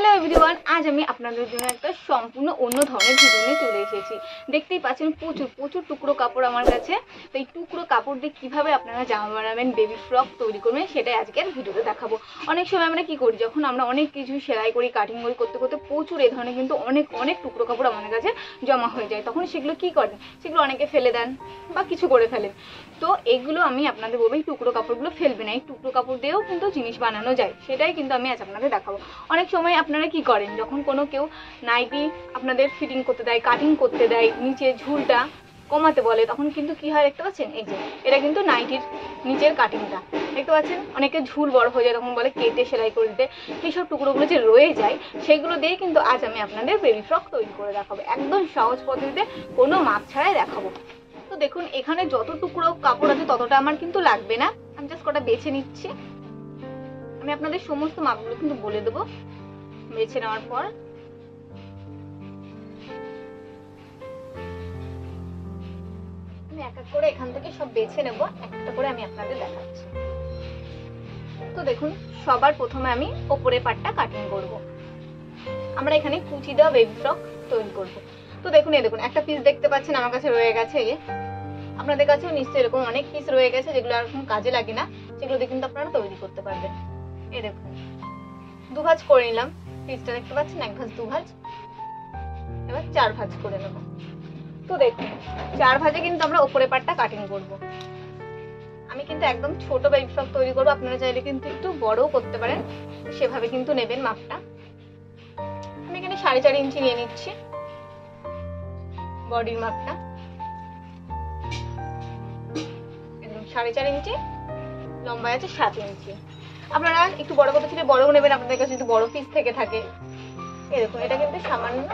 Hello everyone, আজ আমি আপনাদের জন্য একটা সম্পূর্ণ অন্য ধরনের ভিডিও নিয়ে চলে এসেছি। দেখতেই পাচ্ছেন প্রচুর প্রচুর টুকরো কাপড় আমার কাছে। তো এই টুকরো কাপড় দিয়ে কীভাবে আপনারা জামা বানাবেন, বেবি ফ্রক তৈরি করবেন, সেটাই আজকের ভিডিওতে দেখাবো। অনেক সময় আমরা কি করি, যখন আমরা অনেক কিছু সেলাই করি, কাটিং করি, করতে করতে প্রচুর এই ধরনের কিন্তু অনেক অনেক টুকরো কাপড় আমাদের কাছে জমা হয়ে যায়। তখন সেগুলো কি করেন, সেগুলো অনেকে ফেলে দেন বা কিছু করে ফেলেন। তো এগুলো আমি আপনাদের বলবো, এই টুকরো কাপড়গুলো ফেলবে না। এই টুকরো কাপড় দিয়েও কিন্তু জিনিস বানানো যায়, সেটাই কিন্তু আমি আজ আপনাদের দেখাবো। অনেক সময় আপনারা কি করেন, যখন কোনো কেউ নাইটি আপনাদের ফিটিং করতে দেয়, কাটিং করতে দেয়, নিচে ঝুলটা কমাতে বলে, তখন কিন্তু কি হয় দেখতে পাচ্ছেন, এই যে এটা কিন্তু নাইটির নিচের কাটিংটা দেখতে পাচ্ছেন। অনেকে ঝুল বড় হয়ে যায়, তখন বলে কেটে সেলাই করে দিতে। এইসব টুকরোগুলো যে রয়ে যায়, সেগুলো দিয়ে কিন্তু আজ আমি আপনাদের বেবি ফ্রক তৈরি করে দেখাবো, একদম সহজ পদ্ধতিতে, কোনো মাপ ছাড়াই দেখাবো। তো দেখুন, এখানে যত টুকরো কাপড় আছে ততটা আমার কিন্তু লাগবে না, আমি জাস্ট কটা বেছে নিচ্ছি। আমি আপনাদের সমস্ত মাপগুলো কিন্তু বলে দেবো বেছে নেওয়ার পর। আমি এক এক করে এখান থেকে সব বেছে নেব, একটা করে আমি আপনাদের দেখাচ্ছি। তো দেখুন, সবার প্রথমে আমি ওপরের পাটটা কাটিং করব। আমরা এখানে কুচি দেওয়া বেবি ফ্রক তৈরি করব। তো দেখুন, এই দেখুন একটা পিস দেখতে পাচ্ছেন আমার কাছে রয়ে গেছে। আপনাদের কাছেও নিশ্চয়ই এরকম অনেক পিস রয়ে গেছে, যেগুলো আর কোনো কাজে লাগে না, সেগুলো দিয়ে কিন্তু আপনারা তৈরি করতে পারবেন। এই দেখুন, দু ভাঁজ করে নিলাম পিসটা, দেখতে পাচ্ছেন, এক ভাঁজ দু ভাঁজ, এবার চার ভাঁজ করে নেব। তো দেখুন, চার ভাঁজে কিন্তু আমরা উপরে পাটটা কাটিং করব। আমি কিন্তু একদম ছোট বেবি ফ্রক তৈরি করবো, আপনারা চাইলে কিন্তু একটু বড়ও করতে পারেন, সেভাবে কিন্তু নেবেন মাপটা। আমি এখানে 4.5 ইঞ্চি নিয়ে নিচ্ছি বডির মাপটা। 4.5 ইঞ্চি, লম্বায় আছে 7 ইঞ্চি। আপনারা একটু বড় করতে চাইলে বড়ও নেবেন, আপনাদের কাছে যদি বড় পিস থেকে থাকে। এরকম এটা কিন্তু সামান্য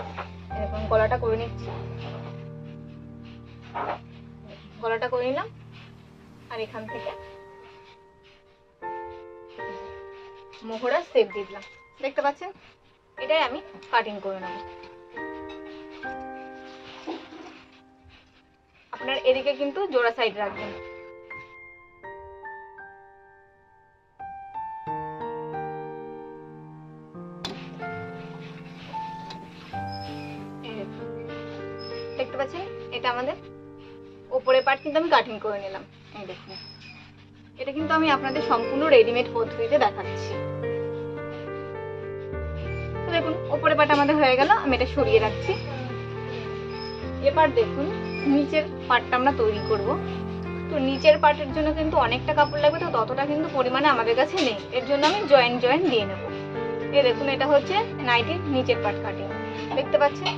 এরকম গলাটা করে নিচ্ছি, গলাটা করে নিলাম, আর এখান থেকে মোহরা শেপ দিয়ে দিলাম, দেখতে পাচ্ছেন। এটাই আমি কাটিং করে নেব। আপনার এদিকে কিন্তু জোড়া সাইড রাখবেন। দেখতে পাচ্ছেন, এটা আমাদের উপরের পার্ট কিন্তু আমি কাটিং করে নিলাম। এই দেখুন, এটা কিন্তু আমি আপনাদের সম্পূর্ণ রেডিমেড পদ্ধতিতে দেখাচ্ছি। তো দেখুন, উপরের পার্ট আমাদের হয়ে গেল, আমি এটা সরিয়ে রাখছি। এবার দেখুন, নিচের পার্টটা আমরা তৈরি করব। তো নিচের পার্টের জন্য কিন্তু অনেকটা কাপড় লাগবে, তো ততটা কিন্তু পরিমাণে আমাদের কাছে নেই। এর জন্য আমি জয়েন্ট জয়েন্ট দিয়ে নেব। এই দেখুন, এটা হচ্ছে নাইটির নিচের পার্ট কাটিং, দেখতে পাচ্ছেন।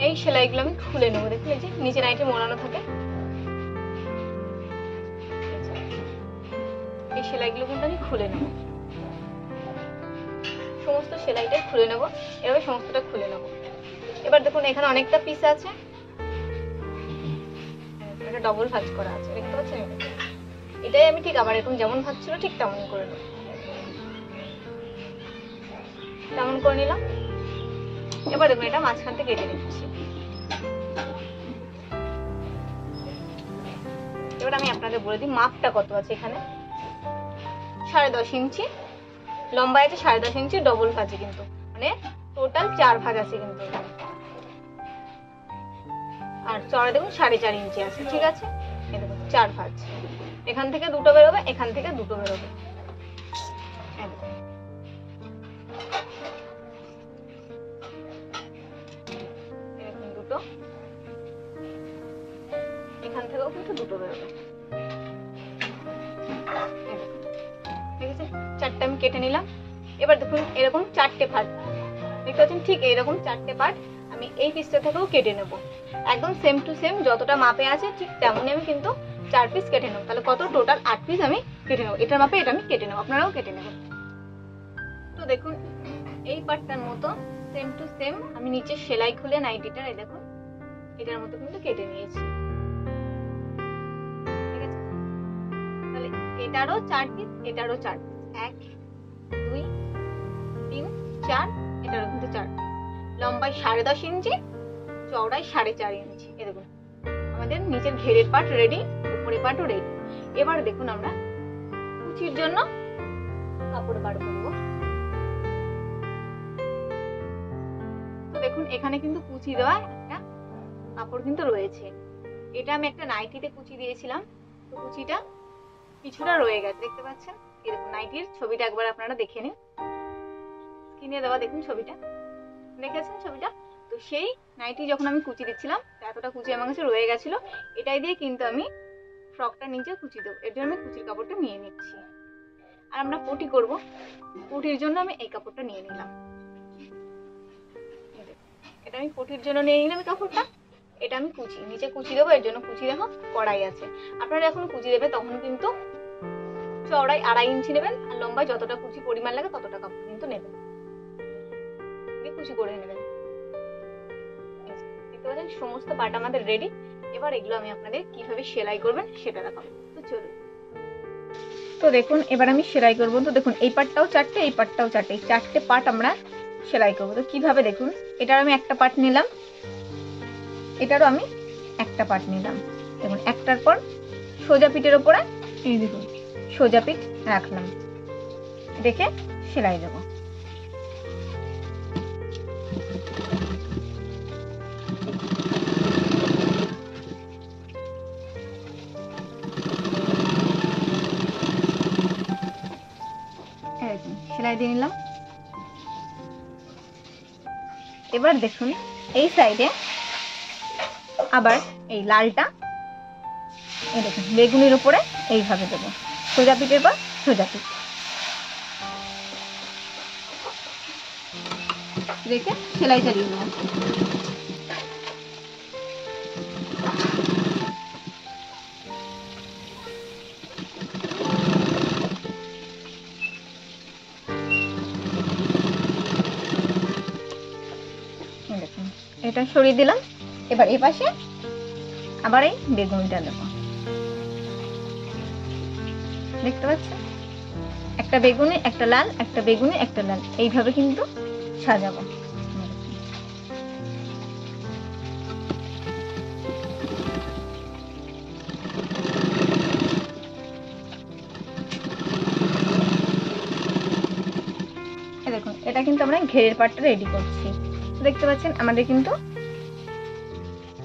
এই সেলাইগুলো আমি খুলে নেবো। দেখুন, এই যে নিচে নাইটি মোড়ানো থাকে, এই সেলাইগুলো কিন্তু আমি খুলে নেব। সমস্ত সেলাইটা খুলে নেব, এভাবে সমস্তটা খুলে নেব। এবার দেখুন, এখানে অনেকটা পিস আছে, এটা ডবল ভাঁজ করা আছে, দেখতে পাচ্ছেন। এটাই আমি ঠিক আমার এরকম যেমন ভাঁজ ছিল ঠিক তেমন করে নেব, তেমন করে নিলাম। এবার দেখুন, এটা মাঝখান থেকে কেটে নিচ্ছি। এবার আমি আপনাদের বলে দিই মাপটা কত আছে। এখানে 10.5 ইঞ্চি লম্বায় আছে, 10.5 ইঞ্চি ডবল ভাঁজে, কিন্তু মানে টোটাল 4 ভাঁজ আছে কিন্তু। আর চড়া দেখুন 4.5 ইঞ্চি আছে, ঠিক আছে। এই দেখুন 4 ভাঁজ, এখান থেকে দুটো বেরোবে, এখান থেকে দুটো বেরোবে। এরকম দুটো, এখান থেকেও কিন্তু দুটো বেরোবে। ঠিক আছে, 4টে আমি কেটে নিলাম। এবার দেখুন, এরকম 4টে ভাঁজ দেখতে পাচ্ছেন, ঠিক এইরকম 4টে পার্ট আমি এই পিসটা থেকেও কেটে নেব। একদম সেম টু সেম যতটা মাপে আছে ঠিক তেমনই আমি কিন্তু 4 পিস কেটে নেব। তাহলে কত, টোটাল 8 পিস আমি কেটে নেব। এটার মাপে এটা আমি কেটে নেব, আপনারাও কেটে নেবেন। তো দেখুন, এই পার্টটার মতো সেম টু সেম আমি নিচে সেলাই খুলে নাইটিটা, এই দেখুন, এটার মতো কিন্তু কেটে নিয়েছি। ঠিক আছে, তাহলে এটারও 4 পিস, এটারও 4 পিস, 1 2 3 4, এটারও কিন্তু 4 পিস। লম্বায় 10.5 ইঞ্চি, চওড়ায় 4.5 ইঞ্চি। এই দেখুন, আমাদের নিচের ঘেরের পার্ট রেডি, উপরের পার্টও রেডি। এবার দেখুন, আমরা কুচির জন্য কাপড় বার করবো। দেখুন এখানে কিন্তু কুচি দেওয়া একটা কাপড় কিন্তু রয়েছে। এটা আমি একটা নাইটিতে কুচি দিয়েছিলাম, তো কুচিটা কিছুটা রয়ে গেছে, দেখতে পাচ্ছেন। এরকম নাইটির ছবিটা একবার আপনারা দেখে নিন, স্ক্রিনে দেওয়া দেখুন ছবিটা, দেখেছেন ছবিটা। তো সেই নাইটি যখন আমি কুচি দিচ্ছিলাম, এতটা কুচি আমার কাছে রয়ে গেছিল, এটাই দিয়ে কিন্তু আমি ফ্রকটা নিচে কুচি দেবো। এর জন্য আমি কুচির কাপড়টা নিয়ে নিচ্ছি। আর আমরা পটি করব, পটির জন্য আমি এই কাপড়টা নিয়ে নিলাম। এটা আমি পটির জন্য নিয়ে নিলাম এই কাপড়টা। এটা আমি কুচি নিচে কুচি দেবো, এর জন্য কুচি দেখো কড়াই আছে। আপনারা যখন কুচি দেবে তখন কিন্তু চওড়ায় 2.5 ইঞ্চি নেবেন, আর লম্বায় যতটা কুচি পরিমাণ লাগে ততটা কাপড় কিন্তু নেবেন, দিয়ে কুচি করে নেবেন। দেখতে পাচ্ছেন সমস্ত পার্ট আমাদের রেডি। এবার এগুলো আমি আপনাদের কিভাবে সেলাই করবেন সেটা দেখাবো। তো চলুন। তো দেখুন এবার আমি সেলাই করবো। তো দেখুন এই পার্টটাও 4টে, এই পার্টটাও 4টে, এই 4টে পার্ট আমরা সেলাই করবো। তো কিভাবে দেখুন, এটার আমি একটা পার্ট নিলাম, এটারও আমি একটা পার্ট নিলাম। দেখুন একটার পর সোজা পিঠের ওপরে এই দেখুন সোজা পিঠ রাখলাম, রেখে সেলাই দেবো। সেলাই দিয়ে নিলাম। এবার দেখুন এই সাইডে আবার এই লালটা এই দেখুন বেগুনির উপরে এইভাবে দেবো, সোজা পিঠের পর সোজা পিঠ রেখে সেলাই চালিয়ে নেব। দেখুন এটা সরিয়ে দিলাম। এবার এই পাশে আবার এই বেগুনিটা দেবো, দেখতে পাচ্ছেন একটা বেগুনি একটা লাল, একটা বেগুনি একটা লাল, এইভাবে কিন্তু সাজাবো। দেখুন এটা কিন্তু আমরা ঘেরের পার্টটা রেডি করছি। দেখতে পাচ্ছেন আমাদের কিন্তু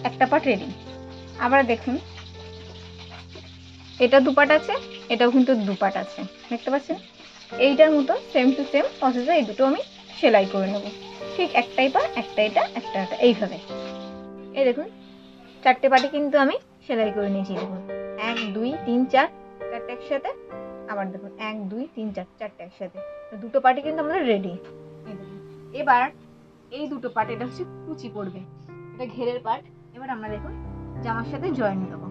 একটা পার্ট রেডি। আবার দেখুন এটা দুপাট আছে, এটাও কিন্তু দুপাট আছে, দেখতে পাচ্ছেন। এইটার মতো সেম টু সেম প্রসেসে এই দুটো আমি সেলাই করে নেব। ঠিক একটাই পা একটা এটা একটা এটা এইভাবে। এই দেখুন 4টে পাটি কিন্তু আমি সেলাই করে নিয়েছি। দেখুন 1 2 3 4 4টে একসাথে, আবার দেখুন 1 2 3 4 4টে একসাথে, দুটো পাটি কিন্তু আমাদের রেডি। এবার এই দুটো পার্ট, এটা হচ্ছে কুচি পড়বে, এটা ঘেরের পার্ট। এবার আমরা দেখুন জামার সাথে জয়েন দেবো।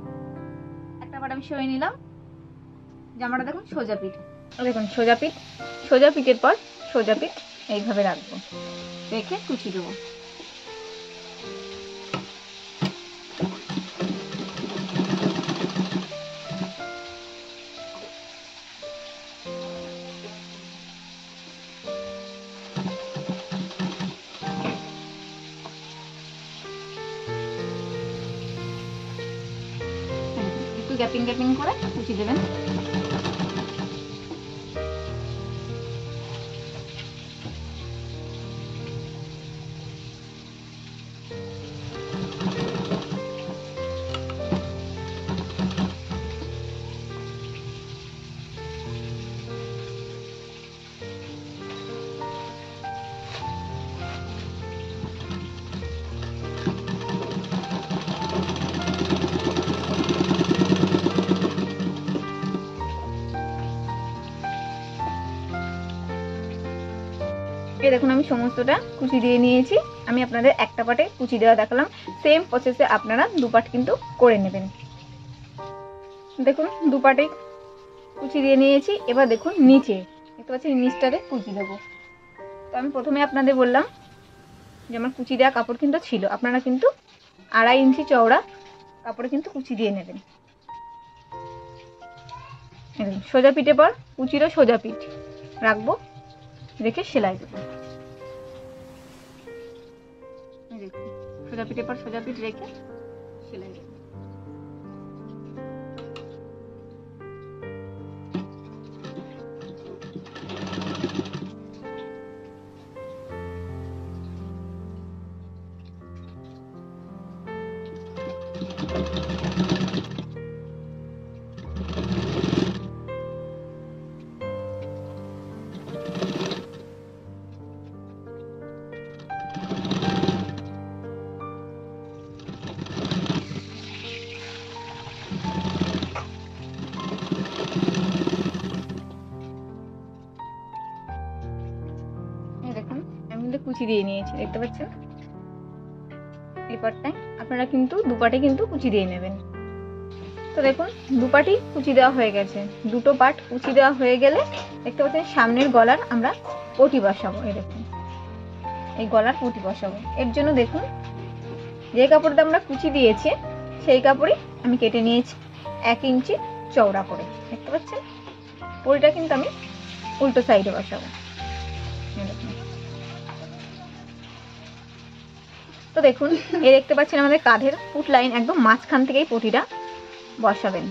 একটা পার্ট আমি সরিয়ে নিলাম, জামাটা দেখুন সোজা পিঠ, দেখুন সোজা পিঠ, সোজা পিঠের পর সোজা পিঠ এইভাবে রাখবো, রেখে কুচি দেবো। একটু গ্যাপিং গ্যাপিং করে কুচি দেবেন। এই দেখুন আমি সমস্তটা কুচি দিয়ে নিয়েছি। আমি আপনাদের একটা পাটে কুচি দেওয়া দেখালাম, সেম প্রসেসে আপনারা দু পাট কিন্তু করে নেবেন। দেখুন দু পাটে কুচি দিয়ে নিয়েছি। এবার দেখুন নিচে, দেখতে পাচ্ছেন নিচটাতে কুচি দেবো। তো আমি প্রথমে আপনাদের বললাম যে আমার কুচি দেওয়া কাপড় কিন্তু ছিল, আপনারা কিন্তু 2.5 ইঞ্চি চওড়া কাপড়ে কিন্তু কুচি দিয়ে নেবেন। সোজা পিঠে পর কুচিরও সোজা পিঠ রাখবো, রেখে সেলাই দেবো। দেখুন সোজা পিঠে পর সোজা পিঠ রেখে সেলাই দেবো। কিন্তু কুচি দিয়ে নিয়েছি, দেখতে পাচ্ছেন। এই পাটটায় আপনারা কিন্তু দুপাটে কিন্তু কুচি দিয়ে নেবেন। তো দেখুন দুপাটি কুচি দেওয়া হয়ে গেছে। দুটো পাট কুচি দেওয়া হয়ে গেলে দেখতে পাচ্ছেন সামনের গলার আমরা পটি বসাবো। এই দেখুন এই গলার পটি বসাবো। এর জন্য দেখুন যে কাপড়টা আমরা কুচি দিয়েছি সেই কাপড়ই আমি কেটে নিয়েছি 1 ইঞ্চি চওড়া করে, দেখতে পাচ্ছেন। পটিটা কিন্তু আমি উল্টো সাইডে বসাবো। তো দেখুন এই দেখতে পাচ্ছেন আমাদের কাঁধের ফুট লাইন একদম মাঝখান থেকেই পটিটা বসাবেন।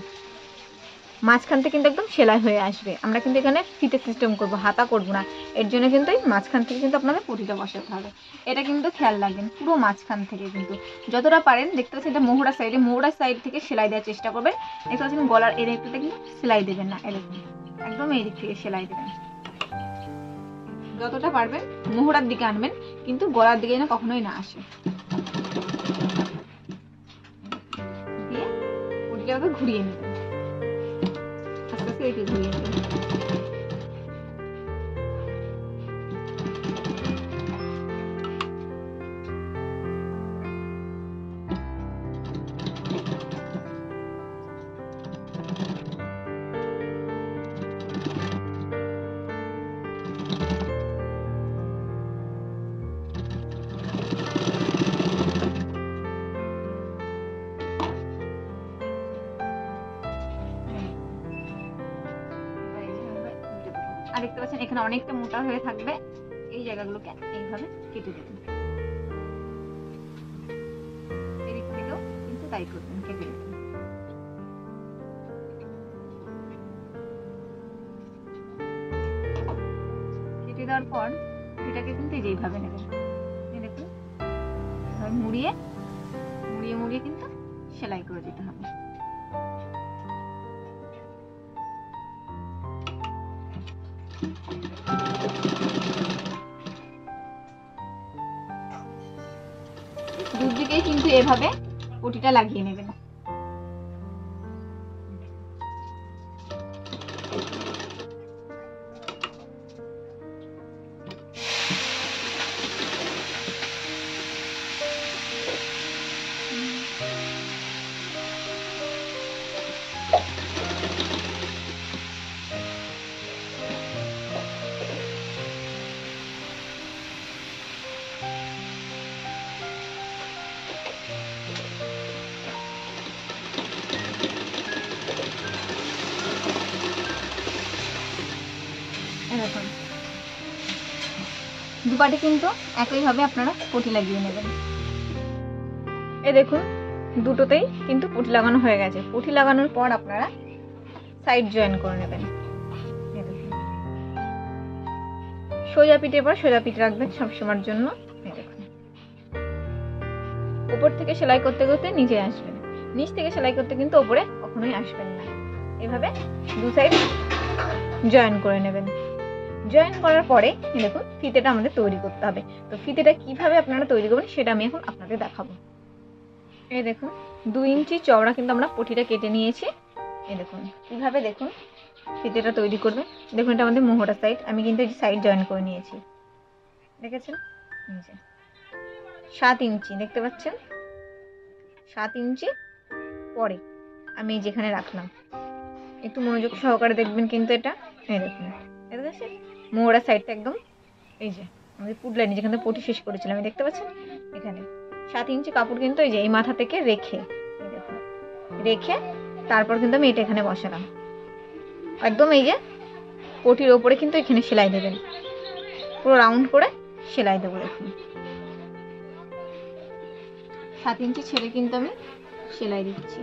মাঝখান থেকে কিন্তু একদম সেলাই হয়ে আসবে। আমরা কিন্তু এখানে ফিতে সিস্টেম করব, হাতা করব না। এর জন্য কিন্তু এই মাঝখান থেকে কিন্তু আপনাদের পটিটা বসাতে হবে। এটা কিন্তু খেয়াল রাখবেন, পুরো মাঝখান থেকে কিন্তু যতটা পারেন। দেখতে পাচ্ছেন এটা মোহরার সাইড থেকে সেলাই দেওয়ার চেষ্টা করবেন। দেখতে পাচ্ছেন গলার এই দিকটা কিন্তু সেলাই দেবেন না, এরকম একদম এই দিক থেকে সেলাই দেবেন। যতটা পারবেন মোহরার দিকে আনবেন, কিন্তু গলার দিকে না কখনোই না আসে। দিয়ে পটিটাকে ঘুরিয়ে নেবেন, আস্তে আস্তে এটি ঘুরিয়ে নেবেন। আর দেখতে পাচ্ছেন এখানে অনেকটা মোটা হয়ে থাকবে, এই জায়গাগুলোকে এইভাবে কেটে দেবেন। এদিক থেকেও কিন্তু তাই করবেন, কেটে দেবেন। কেটে দেওয়ার পর এটাকে কিন্তু এইভাবে নেবেন। দেখুন মুড়িয়ে মুড়িয়ে মুড়িয়ে কিন্তু সেলাই করে দিতে হবে। দুদিকে কিন্তু এভাবে পটিটা লাগিয়ে নেবেন। এরকম দুপাটে কিন্তু একইভাবে আপনারা পটি লাগিয়ে নেবেন। এই দেখুন দুটোতেই কিন্তু পটি লাগানো হয়ে গেছে। পটি লাগানোর পর আপনারা সাইড জয়েন করে নেবেন। সোজা পিঠের পর সোজা পিঠ রাখবেন সবসময়ের জন্য। দেখুন উপর থেকে সেলাই করতে করতে নিচে আসবেন, নিচ থেকে সেলাই করতে কিন্তু উপরে কখনোই আসবেন না। এভাবে দু সাইড জয়েন করে নেবেন। জয়েন করার পরে দেখুন ফিতেটা আমাদের তৈরি করতে হবে। তো ফিতেটা কিভাবে আপনারা তৈরি করবেন সেটা আমি এখন আপনাদের দেখাবো। এই দেখুন 2 ইঞ্চি চওড়া কিন্তু আমরা পটিটা কেটে নিয়েছি। এই দেখুন কিভাবে দেখুন ফিতেটা তৈরি করবেন। দেখুন এটা আমাদের মোহরা সাইড, আমি কিন্তু এই সাইড জয়েন করে নিয়েছি, দেখেছেন। 7 ইঞ্চি দেখতে পাচ্ছেন, 7 ইঞ্চি পরে আমি যেখানে রাখলাম, একটু মনোযোগ সহকারে দেখবেন কিন্তু এটা। এই দেখুন মোহরা সাইডটা একদম এই যে আমাদের পুট লাইনে যেখানে পটি শেষ করেছিলাম দেখতে পাচ্ছেন, এখানে 7 ইঞ্চি কাপড় কিন্তু এই যে এই মাথা থেকে রেখে রেখে তারপর কিন্তু আমি এটা এখানে বসালাম। একদম এই যে পটির ওপরে কিন্তু এখানে সেলাই দেবেন, পুরো রাউন্ড করে সেলাই দেবো। দেখুন 7 ইঞ্চি ছেড়ে কিন্তু আমি সেলাই দিচ্ছি।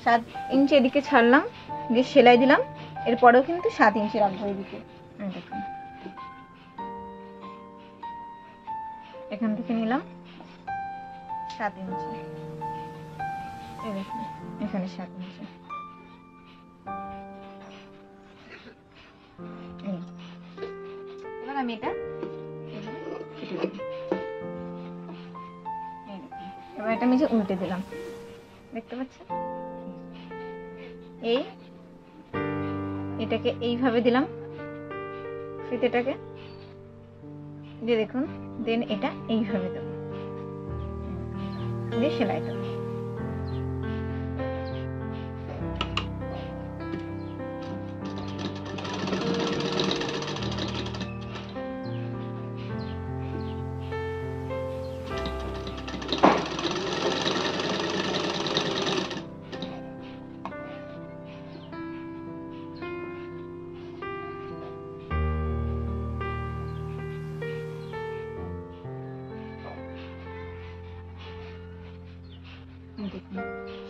সাত ইঞ্চি এদিকে ছাড়লাম, দিয়ে সেলাই দিলাম। এরপরেও কিন্তু 7 ইঞ্চি রাখবো এদিকে। দেখুন এখান থেকে নিলাম 7 ইঞ্চি, এই দেখুন এখানে 7 ইঞ্চি। এবার আমি এটা কেটে দেব। এবার এটা আমি যে উল্টে দিলাম, দেখতে পাচ্ছেন, এটাকে এইভাবে দিলাম ফিতেটাকে দিয়ে, দেখুন, দেন এটা এইভাবে দেবো দিয়ে সেলাই দেবো।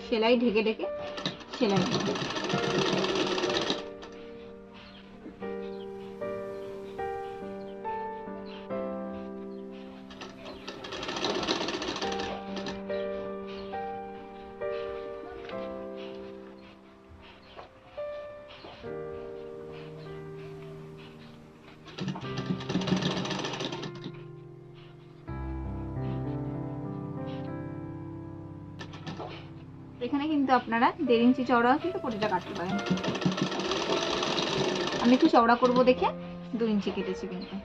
সেলাই ঢেকে ঢেকে সেলাই দেবো। এখানে কিন্তু আপনারা 1.5 ইঞ্চি চওড়া কিন্তু কোটিটা কাটতে পারেন। আমি একটু চওড়া করব দেখে 2 ইঞ্চি কেটেছি কিন্তু।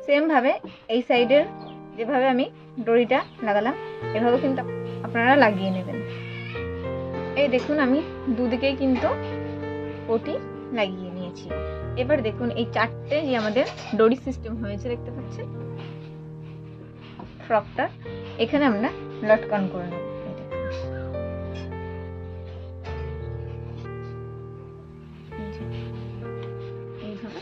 সেম ভাবে এই সাইডের যেভাবে আমি দড়িটা লাগালাম এভাবে কিন্তু আপনারা লাগিয়ে নেবেন। এই দেখুন আমি দুদিকেই কিন্তু পটি লাগিয়ে নিয়েছি। এবার দেখুন এই 4টে যে আমাদের দড়ি সিস্টেম হয়েছে দেখতে পাচ্ছেন ফ্রকটা, এখানে আমরা লটকন করে নেব। এইভাবে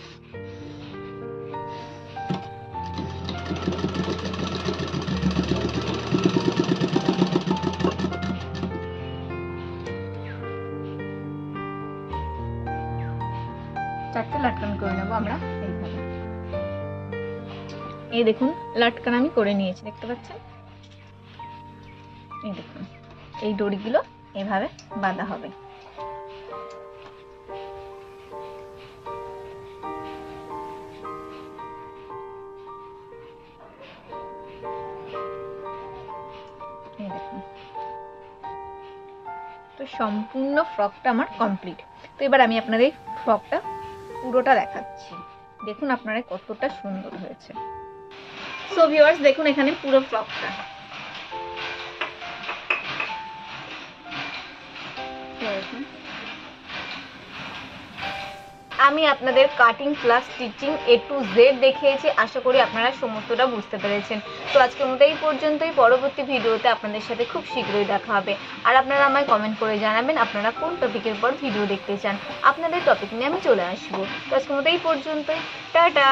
চারটে লটকন করে নেবো আমরা এইভাবে। এই দেখুন লটকন আমি করে নিয়েছি দেখতে পাচ্ছেন। এই দেখুন এই দড়িগুলো এইভাবে বাঁধা হবে। এই দেখুন, তো সম্পূর্ণ ফ্রকটা আমার কমপ্লিট। তো এবার আমি আপনাদের ফ্রকটা পুরোটা দেখাচ্ছি, দেখুন আপনারা কতটা সুন্দর হয়েছে। সো ভিউয়ার্স দেখুন এখানে পুরো ফ্রকটা, আমি আপনাদের cutting plus stitching A to Z দেখিয়েছি। আশা করি আপনারা সমস্তটা বুঝতে পেরেছেন। তো আজকের মতো এই পর্যন্তই। পরবর্তী ভিডিওতে আপনাদের সাথে খুব শীঘ্রই দেখা হবে। আর আপনারা আমায় কমেন্ট করে জানাবেন আপনারা কোন টপিকের পর ভিডিও দেখতে চান, আপনাদের টপিক নিয়ে আমি চলে আসবো। তো আজকের মতো এই পর্যন্তই, টাটা।